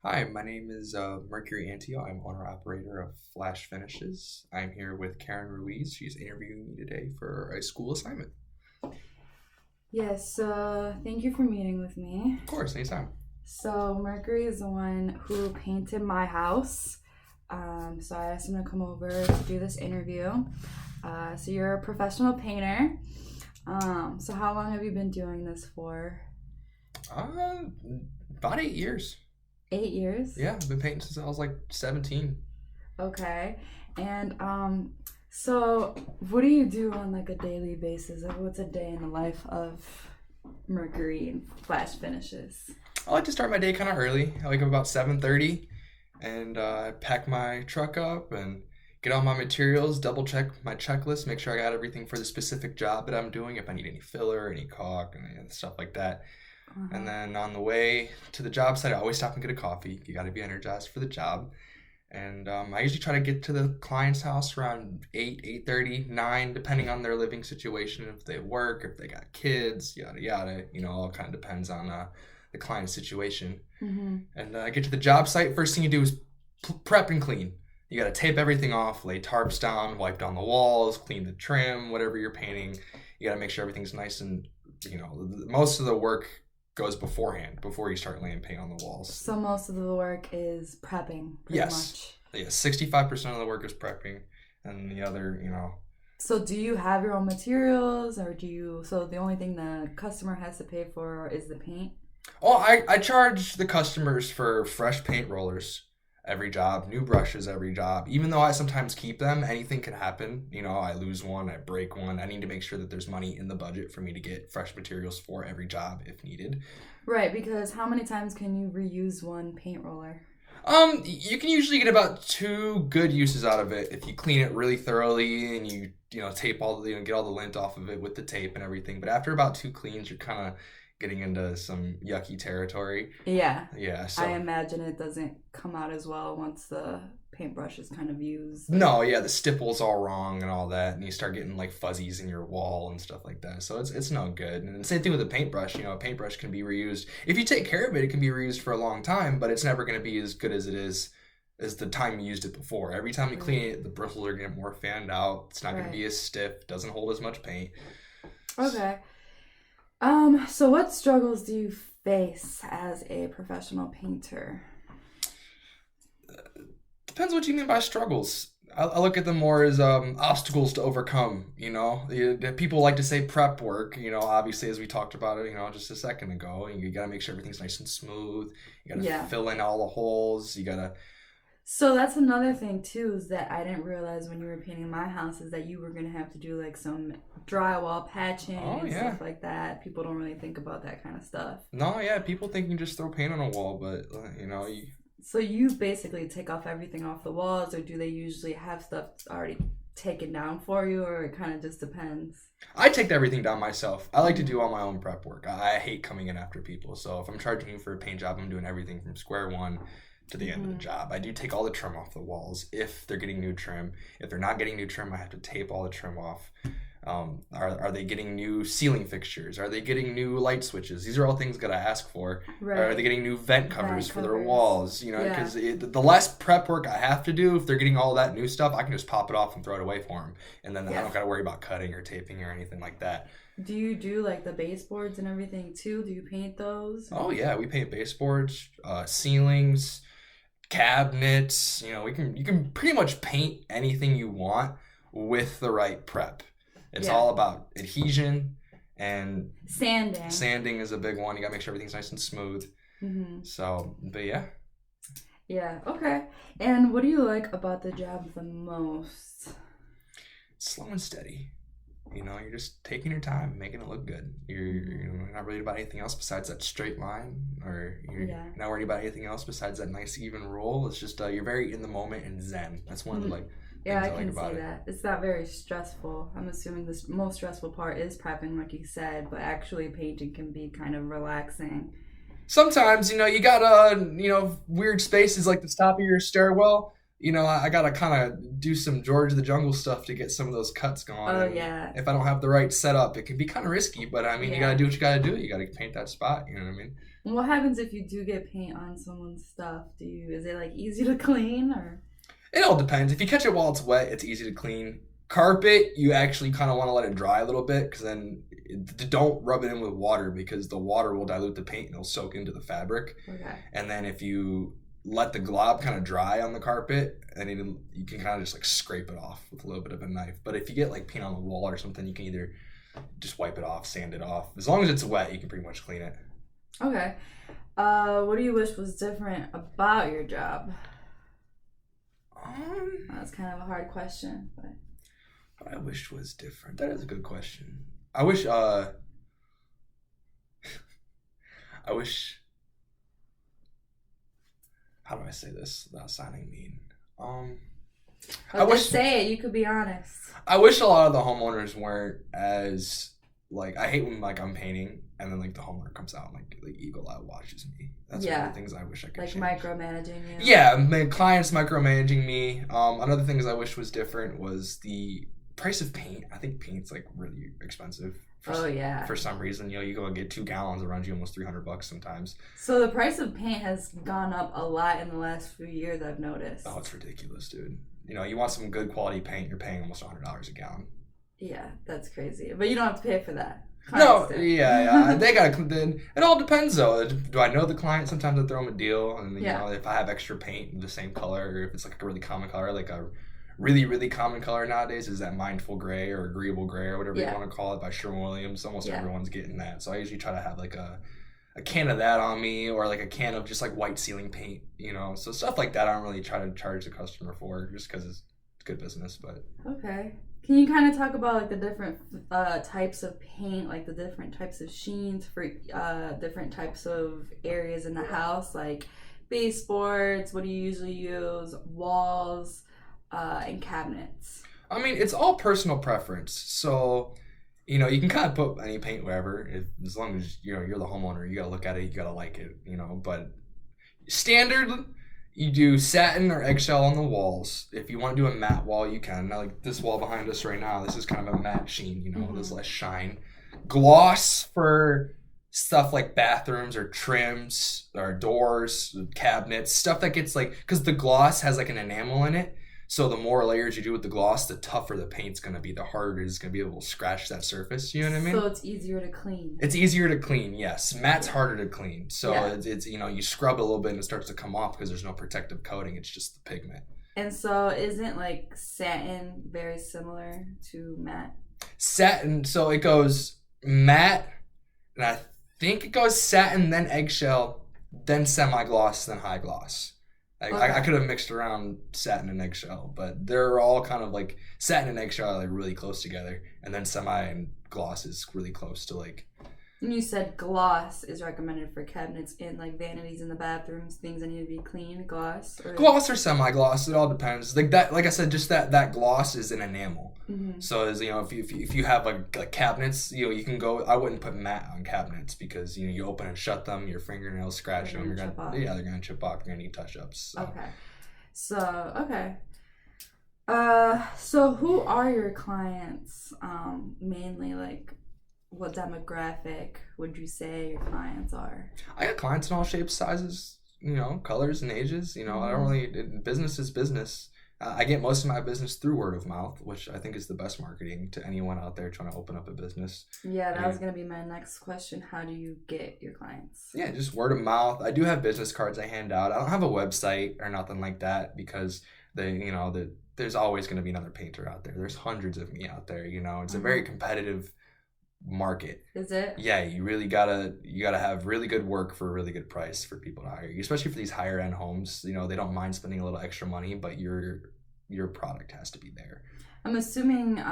Hi, my name is Mercury Antio. I'm owner-operator of Flash Finishes. I'm here with Karen Ruiz. She's interviewing me today for a school assignment. Yes, thank you for meeting with me. Of course, anytime. So, Mercury is the one who painted my house. So, I asked him to come over to do this interview. So, you're a professional painter. So, how long have you been doing this for? Uh, about 8 years. 8 years? Yeah, I've been painting since I was like 17. Okay. And, so what do you do on like a daily basis? Like, what's a day in the life of Mercury and Flash Finishes? I like to start my day kind of early. I wake up about 7:30 and pack my truck up and get all my materials, double check my checklist, make sure I got everything for the specific job that I'm doing, if I need any filler, any caulk, and any stuff like that. And Uh-huh. then on the way to the job site, I always stop and get a coffee. You got to be energized for the job. And I usually try to get to the client's house around 8, 8:30, 9, depending on their living situation. If they work, if they got kids, yada yada. All kind of depends on the client's situation. Mm-hmm. And I get to the job site. First thing you do is prep and clean. You got to tape everything off, lay tarps down, wipe down the walls, clean the trim, whatever you're painting. You got to make sure everything's nice and most of the work goes beforehand before you start laying paint on the walls. So most of the work is prepping, pretty Yes. much. Yeah, 65% of the work is prepping, and the other, So do you have your own materials, or so the only thing the customer has to pay for is the paint? Oh, I charge the customers for fresh paint rollers every job, new brushes every job. Even though I sometimes keep them, anything can happen. I lose one, I break one. I need to make sure that there's money in the budget for me to get fresh materials for every job if needed. Right, because how many times can you reuse one paint roller? You can usually get about two good uses out of it if you clean it really thoroughly and tape get all the lint off of it with the tape and everything. But after about two cleans, you're kind of getting into some yucky territory. Yeah, Yeah, I so imagine it doesn't come out as well once the paintbrush is kind of used. no, yeah, the stipple's all wrong and all that, and you start getting like fuzzies in your wall and stuff like that. So it's no good. And the same thing with a paintbrush. A paintbrush can be reused if you take care of it. It can be reused for a long time, but it's never going to be as good as it is as the time you used it before. Every time you clean it, the bristles are going to get more fanned out. It's not going to be Right. as stiff. Doesn't hold as much paint. Okay. So what struggles do you face as a professional painter? Depends what you mean by struggles. I look at them more as obstacles to overcome. People like to say prep work. Obviously, as we talked about it, just a second ago, you got to make sure everything's nice and smooth. You got to Yeah. fill in all the holes. You got to. So that's another thing too, is that I didn't realize when you were painting my house is that you were gonna have to do like some drywall patching Oh and yeah. stuff like that. People don't really think about that kind of stuff. No, yeah. People think you just throw paint on a wall, but So you basically take off everything off the walls, or do they usually have stuff already taken down for you, or it kind of just depends? I take everything down myself. I like to Mhm. do all my own prep work. I hate coming in after people. So if I'm charging you for a paint job, I'm doing everything from square one to the end of the Mhm. job. I do take all the trim off the walls if they're getting new trim. If they're not getting new trim, I have to tape all the trim off. Are they getting new ceiling fixtures? Are they getting new light switches? These are all things that I ask for. Are they Right. getting new vent covers Vent for their covers. walls? Yeah. Because the less prep work I have to do, if they're getting all that new stuff, I can just pop it off and throw it away for them. And then I Yeah. don't got to worry about cutting or taping or anything like that. Do you do like the baseboards and everything too? Do you paint those? Oh yeah, we paint baseboards, ceilings, cabinets. You can pretty much paint anything you want with the right prep. It's Yeah. all about adhesion, and Sanding. sanding is a big one. You gotta make sure everything's nice and smooth. Mm-hmm. So, but yeah, Yeah, okay. And what do you like about the job the most? slow and steady. You're just taking your time, and making it look good. You're not worried about anything else besides that straight line, or you're Yeah. not worried about anything else besides that nice even roll. It's just you're very in the moment and zen. That's one of the Yeah, things I I like can about see it. that. It's not very stressful. I'm assuming the most stressful part is prepping, like you said, but actually painting can be kind of relaxing. Sometimes you got weird spaces like the top of your stairwell. I gotta kind of do some George of the Jungle stuff to get some of those cuts going. Oh, And yeah. if I don't have the right setup, it can be kind of risky. But I mean, you Yeah. gotta do what you gotta do. You gotta paint that spot. You know what I mean? What happens if you do get paint on someone's stuff? Is it like easy to clean or? It all depends. If you catch it while it's wet, it's easy to clean. Carpet, you actually kind of want to let it dry a little bit because then don't rub it in with water because the water will dilute the paint and it'll soak into the fabric. Okay. And then if you let the glob kind of dry on the carpet, and you can kind of just like scrape it off with a little bit of a knife. But if you get like paint on the wall or something, you can either just wipe it off, sand it off. As long as it's wet, you can pretty much clean it. Okay. What do you wish was different about your job? That's kind of a hard question, but what I wished was different. That is a good question. I wish how do I say this without sounding mean? just say it. You could be honest. I wish a lot of the homeowners weren't as like I hate when like I'm painting and then like the homeowner comes out and like eagle eye watches me. That's one of the things I wish I could change. Micromanaging you. Yeah, my clients micromanaging me. Another things I wish was different was the price of paint. I think paint's like really expensive. For some reason, you go and get 2 gallons, it runs you almost $300 sometimes. So the price of paint has gone up a lot in the last few years, I've noticed. Oh, it's ridiculous, dude. You want some good quality paint, you're paying almost $100 a gallon. Yeah, that's crazy. But you don't have to pay for that. No, yeah. They gotta. It all depends, though. Do I know the client? Sometimes I throw them a deal, and if I have extra paint in the same color, or if it's like a really common color, like a really, really common color nowadays is that mindful gray or agreeable gray or whatever you want to call it by Sherwin-Williams. Almost everyone's getting that. So I usually try to have like a can of that on me or like a can of just like white ceiling paint, So stuff like that I don't really try to charge the customer for just because it's good business. But okay. Can you kind of talk about like the different types of paint, like the different types of sheens for different types of areas in the house, like baseboards, what do you usually use, walls, and cabinets? I mean, it's all personal preference. So, you can kind of put any paint wherever, as long as you're the homeowner. You gotta look at it, you gotta like it, But standard, you do satin or eggshell on the walls. If you want to do a matte wall, you can. Now, like this wall behind us right now, this is kind of a matte sheen. There's less shine. Gloss for stuff like bathrooms or trims or doors, cabinets, stuff that gets because the gloss has like an enamel in it. So the more layers you do with the gloss, the tougher the paint's going to be, the harder it is going to be able to scratch that surface. You know what I mean? So it's easier to clean. It's easier to clean, yes. Matte's harder to clean. So it's you scrub a little bit and it starts to come off because there's no protective coating. It's just the pigment. And so isn't like satin very similar to matte? Satin, so it goes matte, and I think it goes satin, then eggshell, then semi-gloss, then high gloss. I could have mixed around satin and eggshell, but they're all kind of like satin and eggshell are like really close together, and then semi and gloss is really close to like. And you said gloss is recommended for cabinets in like vanities in the bathrooms, things that need to be clean. Gloss or semi-gloss, it all depends. Like that, like I said, just that gloss is an enamel. Mm-hmm. So as if you have like cabinets, you can go. I wouldn't put matte on cabinets because you open and shut them, your fingernails scratch them. They're gonna chip off. You're gonna need touch-ups. So. Okay. So who are your clients? Mainly like. What demographic would you say your clients are? I got clients in all shapes, sizes, colors and ages. I don't really. Business is business. I get most of my business through word of mouth, which I think is the best marketing to anyone out there trying to open up a business. Yeah, that was going to be my next question. How do you get your clients? Yeah, just word of mouth. I do have business cards I hand out. I don't have a website or nothing like that because there's always going to be another painter out there. There's hundreds of me out there. It's a very competitive market. Is it? Yeah, you really gotta have really good work for a really good price for people to hire you, especially for these higher end homes. They don't mind spending a little extra money, but your product has to be there. I'm assuming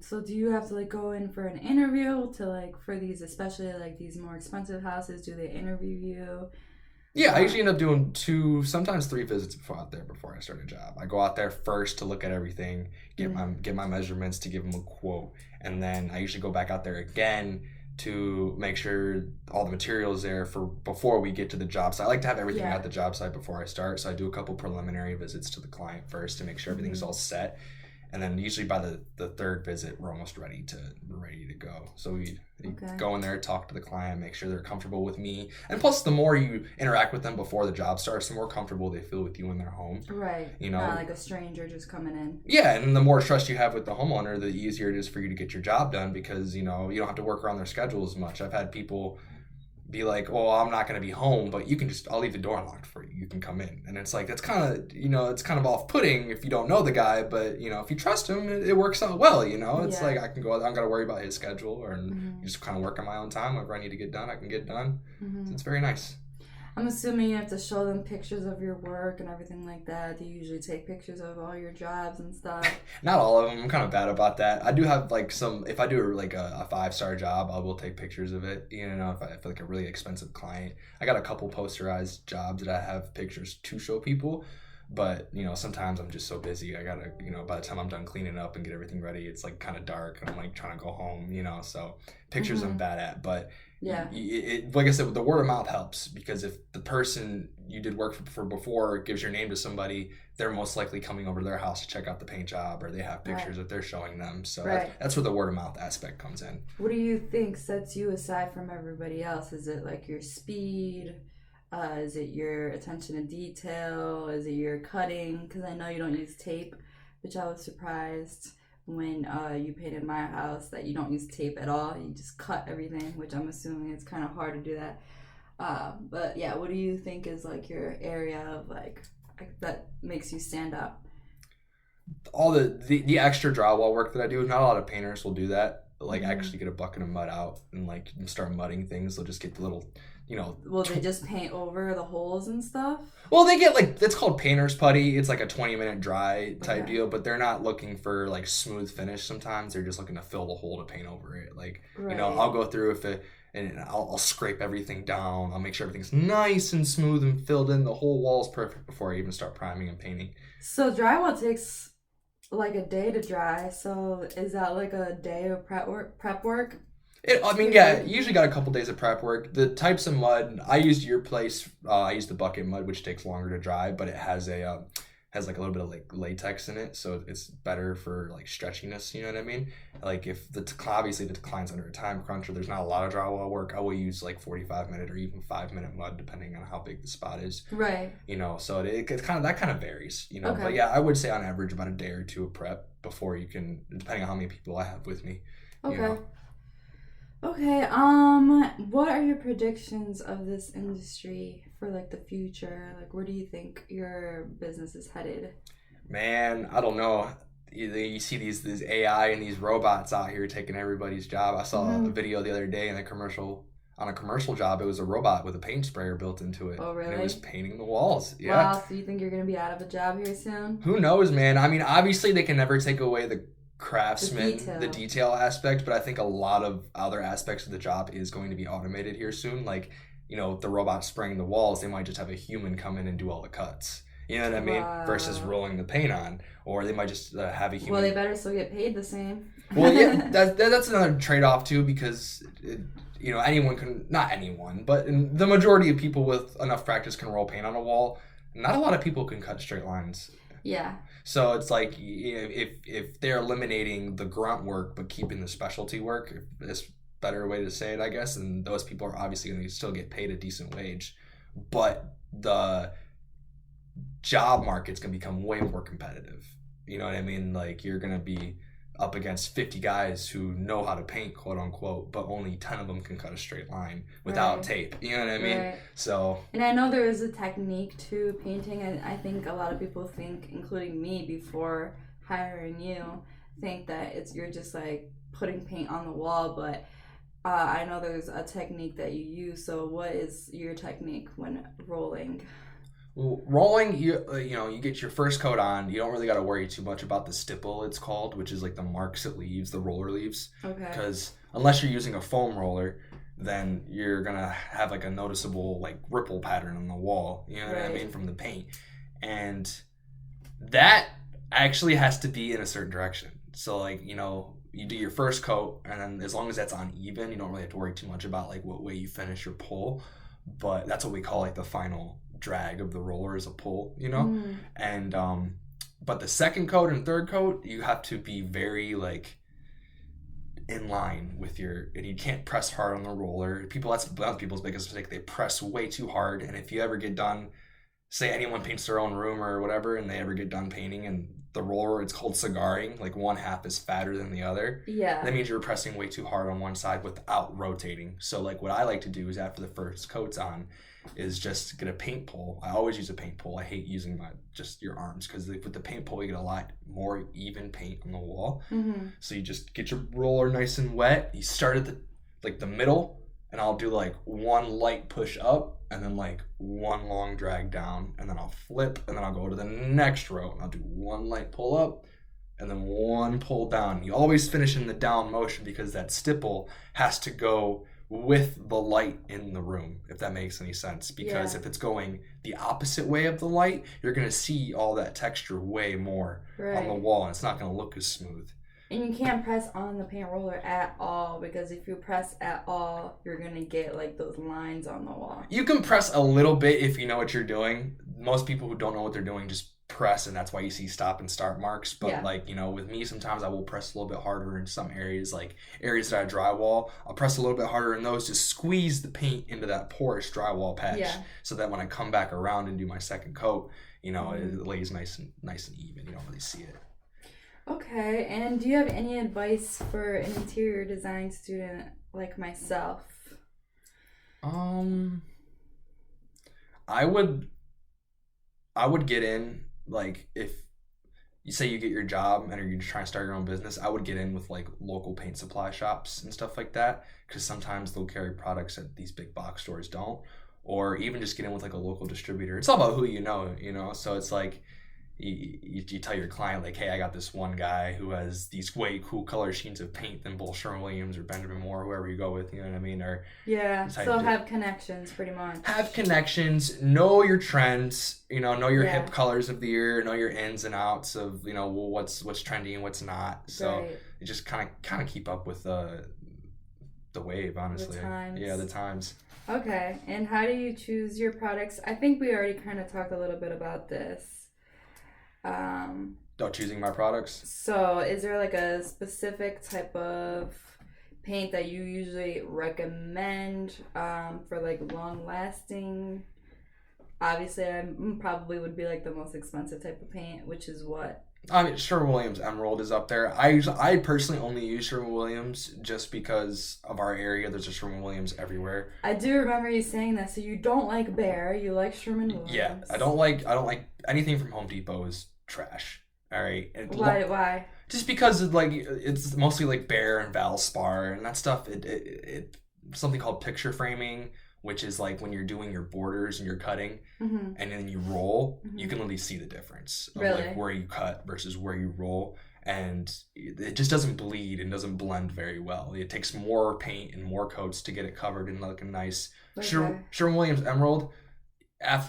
so do you have to like go in for an interview to like for these, especially like these more expensive houses, do they interview you? Yeah, I usually end up doing 2, sometimes 3 visits before I start a job. I go out there first to look at everything, get my measurements, to give them a quote, and then I usually go back out there again to make sure all the material is there for before we get to the job site. I like to have everything at the job site before I start, so I do a couple preliminary visits to the client first to make sure everything's all set. And then usually by the third visit, we're almost ready to go. So we go in there, talk to the client, make sure they're comfortable with me. And plus, the more you interact with them before the job starts, the more comfortable they feel with you in their home. Right. Not like a stranger just coming in. Yeah, and the more trust you have with the homeowner, the easier it is for you to get your job done because, you don't have to work around their schedule as much. I've had people be like, well, I'm not going to be home, but I'll leave the door unlocked for you. You can come in. And it's like, that's kind of, it's kind of off-putting if you don't know the guy, but, if you trust him, it works out well, It's like, I can go, I don't got to worry about his schedule or just kind of work on my own time. Whatever I need to get done, I can get done. So it's very nice. I'm assuming you have to show them pictures of your work and everything like that. Do you usually take pictures of all your jobs and stuff? Not all of them. I'm kind of bad about that. I do have if I do like a 5-star job, I will take pictures of it. If I feel like a really expensive client. I got a couple posterized jobs that I have pictures to show people. But, sometimes I'm just so busy. I gotta, by the time I'm done cleaning up and get everything ready, it's like kind of dark. And I'm like trying to go home, so pictures I'm bad at. But yeah, like I said, the word of mouth helps because if the person you did work for before gives your name to somebody, they're most likely coming over to their house to check out the paint job or they have pictures that they're showing them. So that's where the word of mouth aspect comes in. What do you think sets you aside from everybody else? Is it like your speed? Is it your attention to detail? Is it your cutting? Because I know you don't use tape, which I was surprised when you painted my house that you don't use tape at all. You just cut everything, which I'm assuming it's kind of hard to do that. But yeah, what do you think is like your area of like that makes you stand out? All the extra drywall work that I do, not a lot of painters will do that. Like actually get a bucket of mud out and like start mudding things. They'll just get the little, Will they just paint over the holes and stuff? Well, they get it's called painter's putty. It's like a 20-minute dry type deal, but they're not looking for like smooth finish sometimes. They're just looking to fill the hole to paint over it. Like, I'll go through and I'll scrape everything down. I'll make sure everything's nice and smooth and filled in. The whole wall's perfect before I even start priming and painting. So drywall takes like a day to dry. So is that like a day of prep work? Usually got a couple days of prep work. The types of mud, I used your place. I used the bucket mud, which takes longer to dry, but it has like a little bit of like latex in it, so it's better for like stretchiness. You know what I mean? Like if obviously the client's under a time crunch or there's not a lot of drywall work, I will use like 45-minute or even 5-minute mud depending on how big the spot is. Right. So it kind of varies. Okay. But yeah, I would say on average about a day or two of prep before you can, depending on how many people I have with me. Okay. Okay, what are your predictions of this industry for like the future? Like, where do you think your business is headed? Man, I don't know. You see these AI and these robots out here taking everybody's job. I saw a video the other day on a commercial job. It was a robot with a paint sprayer built into it. Oh, really? And it was painting the walls. Yeah. Wow, so you think you're going to be out of a job here soon? Who knows, man? I mean, obviously they can never take away the craftsman, the detail aspect, but I think a lot of other aspects of the job is going to be automated here soon. Like, the robot spraying the walls, they might just have a human come in and do all the cuts. You know what I mean? Wow. Versus rolling the paint on, or they might just have a human. Well, they better still get paid the same. Well, yeah, that's another trade-off too, because anyone can, not anyone, but the majority of people with enough practice can roll paint on a wall. Not a lot of people can cut straight lines. Yeah. So it's like if they're eliminating the grunt work but keeping the specialty work, if it's a better way to say it, I guess, and those people are obviously going to still get paid a decent wage, but the job market's going to become way more competitive. You know what I mean? Like you're going to be up against 50 guys who know how to paint, quote unquote, but only 10 of them can cut a straight line without tape. You know what I mean? Right. So. And I know there is a technique to painting, and I think a lot of people think, including me before hiring you, think that you're just like putting paint on the wall, but I know there's a technique that you use. So what is your technique when rolling? Well, rolling, you get your first coat on. You don't really got to worry too much about the stipple, it's called, which is like the marks it leaves, the roller leaves. Okay. Because unless you're using a foam roller, then you're going to have like a noticeable like ripple pattern on the wall, you know what I mean, from the paint. And that actually has to be in a certain direction. So like, you do your first coat, and then as long as that's uneven, you don't really have to worry too much about like what way you finish your pull. But that's what we call like the final drag of the roller is a pull, and But the second coat and third coat, you have to be very like in line with and you can't press hard on the roller. That's people's biggest mistake. They press way too hard, and if you ever get done, say anyone paints their own room or whatever, and they ever get done painting and the roller, it's called cigaring, like one half is fatter than the other. Yeah. That means you're pressing way too hard on one side without rotating. So like what I like to do is after the first coat's on is just get a paint pole. I always use a paint pole. I hate using just your arms because with the paint pole you get a lot more even paint on the wall. Mm-hmm. So you just get your roller nice and wet. You start at the middle, and I'll do like one light push up and then like one long drag down, and then I'll flip, and then I'll go to the next row and I'll do one light pull up and then one pull down. You always finish in the down motion because that stipple has to go with the light in the room, if that makes any sense. Because if it's going the opposite way of the light, you're going to see all that texture way more on the wall, and it's not going to look as smooth. And you can't press on the paint roller at all, because if you press at all, you're going to get like those lines on the wall. You can press a little bit if you know what you're doing. Most people who don't know what they're doing just press, and that's why you see stop and start marks. But like, you know, with me, sometimes I will press a little bit harder in some areas, like areas that I drywall. I'll press a little bit harder in those to squeeze the paint into that porous drywall patch, so that when I come back around and do my second coat, you know, it lays nice and even. You don't really see it. Okay, and do you have any advice for an interior design student like myself? I would get in, like, if you say you get your job and you're trying to start your own business, I would get in with like local paint supply shops and stuff like that, because sometimes they'll carry products that these big box stores don't, or even just get in with like a local distributor. It's all about who you know, so it's like you tell your client, like, hey, I got this one guy who has these way cool color schemes of paint than both Sherwin-Williams or Benjamin Moore, whoever you go with, you know what I mean? Or so have connections, pretty much. Have connections, know your trends, know your hip colors of the year, know your ins and outs of, what's trendy and what's not. So you just kind of keep up with the wave, honestly. The times. Yeah, the times. Okay, and how do you choose your products? I think we already kind of talked a little bit about this. Choosing my products. So is there like a specific type of paint that you usually recommend for like long lasting? Obviously I probably would be like the most expensive type of paint, which is what? I mean, Sherwin-Williams Emerald is up there. I personally only use Sherwin-Williams just because of our area. There's a Sherwin-Williams everywhere. I do remember you saying that. So you don't like Behr, you like Sherwin-Williams. Yeah, I don't like anything from Home Depot is trash. All right. Why? Just because it's mostly like Behr and Valspar and that stuff. It something called picture framing, which is like when you're doing your borders and you're cutting, and then you roll, you can really see the difference of like where you cut versus where you roll, and it just doesn't bleed and doesn't blend very well. It takes more paint and more coats to get it covered in like a nice Sherwin-Williams Emerald.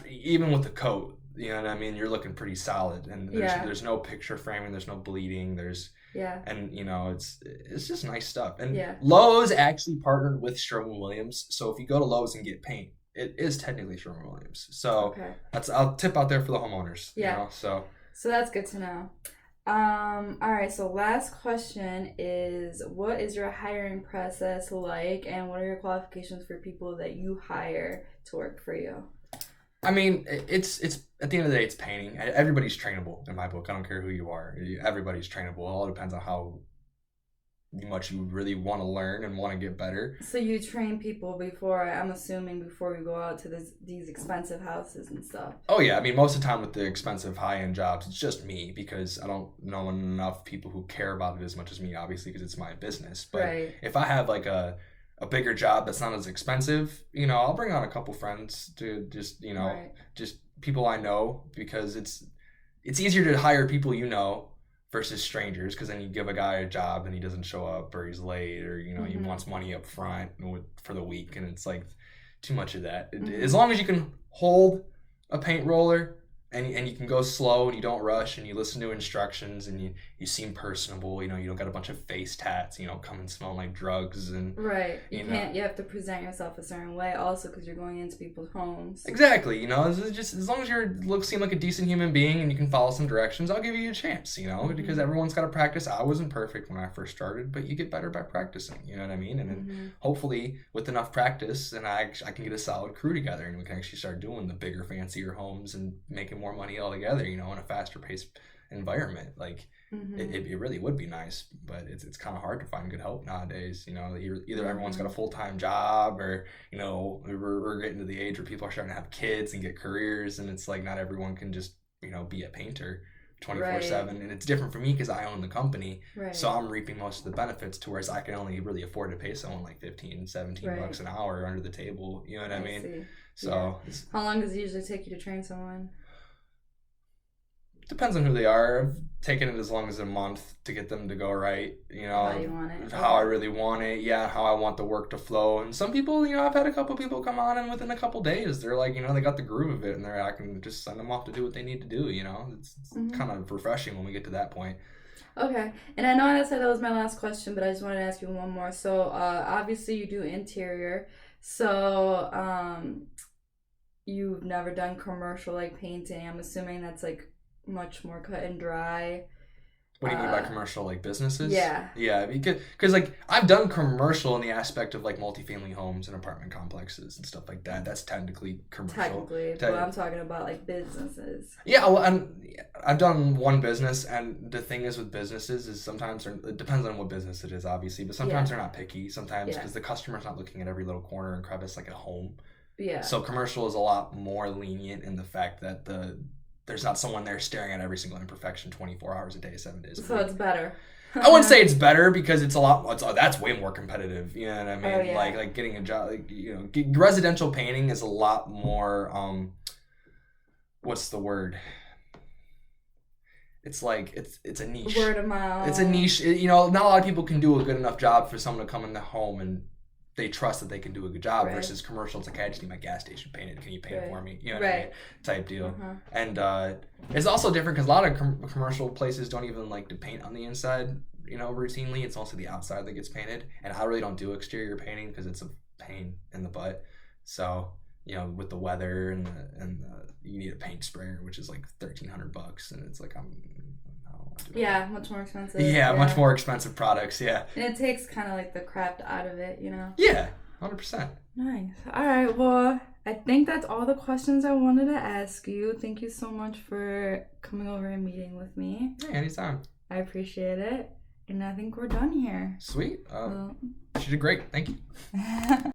Even with the coat, you know what I mean, you're looking pretty solid, and there's no picture framing, there's no bleeding, and it's just nice stuff. And Lowe's actually partnered with Sherwin-Williams, so if you go to Lowe's and get paint, it is technically Sherwin-Williams. So I'll tip out there for the homeowners. So that's good to know. All right, so last question is, what is your hiring process like, and what are your qualifications for people that you hire to work for you? I mean, it's at the end of the day, it's painting. Everybody's trainable in my book. I don't care who you are. Everybody's trainable. It all depends on how much you really want to learn and want to get better. So you train people before, I'm assuming, before we go out to these expensive houses and stuff. Oh yeah, I mean, most of the time with the expensive high-end jobs, it's just me, because I don't know enough people who care about it as much as me, obviously, because it's my business. But if I have like a bigger job that's not as expensive, I'll bring on a couple friends to just, just people I know, because it's easier to hire people versus strangers, because then you give a guy a job and he doesn't show up, or he's late, or he wants money up front for the week, and it's like too much of that. As long as you can hold a paint roller and you can go slow and you don't rush and you listen to instructions and you seem personable. You know, you don't got a bunch of face tats. You know, coming smelling like drugs and Right. you You have to present yourself a certain way also because you're going into people's homes. Exactly. You know, it's just as long as seem like a decent human being and you can follow some directions, I'll give you a chance. You know, because everyone's got to practice. I wasn't perfect when I first started, but you get better by practicing. You know what I mean? And then hopefully with enough practice, and I can get a solid crew together, and we can actually start doing the bigger, fancier homes and making more money altogether. You know, in a faster paced environment. Like it really would be nice, but it's kind of hard to find good help nowadays. You know, either everyone's got a full-time job, or you know, we're getting to the age where people are starting to have kids and get careers, and it's like not everyone can just, you know, be a painter 24/7. And it's different for me because I own the company, so I'm reaping most of the benefits, to whereas I can only really afford to pay someone like 15-17 bucks an hour under the table. You know what I mean? See. So how long does it usually take you to train someone? Depends on who they are. I've taken it as long as a month to get them to go right. You know, how you want it, how I really want it. Yeah, how I want the work to flow. And some people, you know, I've had a couple people come on, and within a couple days, they're like, you know, they got the groove of it, and I can just send them off to do what they need to do. You know, it's kind of refreshing when we get to that point. Okay, and I know I said that was my last question, but I just wanted to ask you one more. So, obviously, you do interior. So, you've never done commercial like painting. I'm assuming that's like much more cut and dry. What do you mean by commercial, like businesses? Yeah, because like I've done commercial in the aspect of like multifamily homes and apartment complexes and stuff like that. That's technically commercial. But I'm talking about like businesses. Yeah, well, I've done one business, and the thing is with businesses is sometimes it depends on what business it is, obviously, but sometimes they're not picky. Sometimes because the customer's not looking at every little corner and crevice like at home. Yeah. So commercial is a lot more lenient in the fact that there's not someone there staring at every single imperfection 24 hours a day, 7 days a week. So it's better. I wouldn't say it's better because that's way more competitive. You know what I mean? Oh, yeah. Like getting a job, like, you know, residential painting is a lot more, what's the word? It's like, it's a niche. Word of mouth. It's a niche. You know, not a lot of people can do a good enough job for someone to come in the home and they trust that they can do a good job versus commercial. It's like, I just need my gas station painted. Can you paint it for me? You know what I mean? Type deal. And it's also different because a lot of commercial places don't even like to paint on the inside, you know, routinely. It's also the outside that gets painted. And I really don't do exterior painting because it's a pain in the butt. So, you know, with the weather and you need a paint sprayer, which is like $1,300, and it's like much more expensive. Yeah, much more expensive products, yeah. And it takes kind of like the craft out of it, you know? Yeah, 100%. Nice. All right, well, I think that's all the questions I wanted to ask you. Thank you so much for coming over and meeting with me. Yeah, anytime. I appreciate it. And I think we're done here. Sweet. She did great. Thank you.